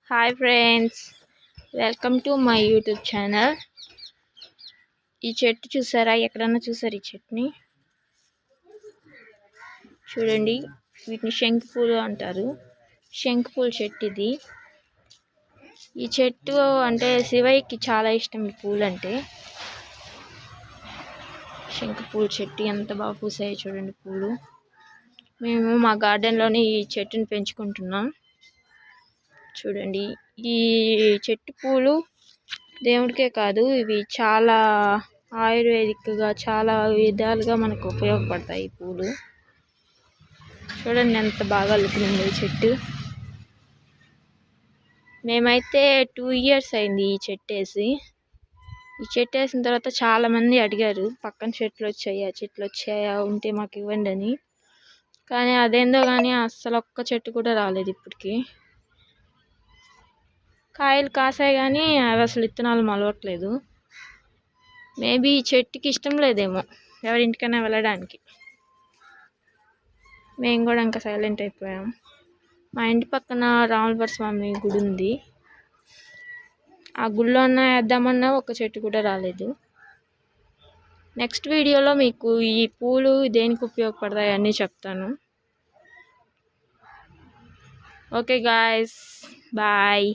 Hi friends, welcome to my YouTube channel. ఈ చెట్టు చూసారా? ఎక్కడన్నా చూసారు ఈ చెట్టుని? చూడండి, వీటిని శంకు పూలు అంటారు. శంకు పూల చెట్టు ఇది. ఈ చెట్టు అంటే శివయ్యకి చాలా ఇష్టం ఈ పూలు అంటే. శంకు పూల చెట్టు ఎంత బాగా పూసాయో చూడండి పూలు. మేము మా గార్డెన్లోని ఈ చెట్టుని పెంచుకుంటున్నాం. చూడండి, ఈ చెట్టు పూలు దేవుడికే కాదు, ఇవి చాలా ఆయుర్వేదిక్గా చాలా విధాలుగా మనకు ఉపయోగపడతాయి ఈ పూలు. చూడండి ఎంత బాగా అల్లుతుంది ఈ చెట్టు. మేమైతే 2 years అయింది ఈ చెట్టు వేసి. ఈ చెట్టు వేసిన తర్వాత చాలామంది అడిగారు, పక్కన చెట్లు వచ్చాయా, చెట్లు వచ్చాయా, ఉంటే మాకు ఇవ్వండి అని. కానీ అదేందో కానీ అస్సలు ఒక్క చెట్టు కూడా రాలేదు ఇప్పటికి. కాయలు కాసాయి కానీ అవి అసలు విత్తనాలు మొలవట్లేదు. మేబీ ఈ చెట్టుకి ఇష్టం లేదేమో ఎవరింటికైనా వెళ్ళడానికి. మేము కూడా ఇంకా సైలెంట్ అయిపోయాం. మా ఇంటి పక్కన రాములవారి స్వామి గుడి ఉంది. ఆ గుడిలో వేద్దామన్నా ఒక చెట్టు కూడా రాలేదు. నెక్స్ట్ వీడియోలో మీకు ఈ పూలు దేనికి ఉపయోగపడతాయి అన్నీ చెప్తాను. Okay guys, bye.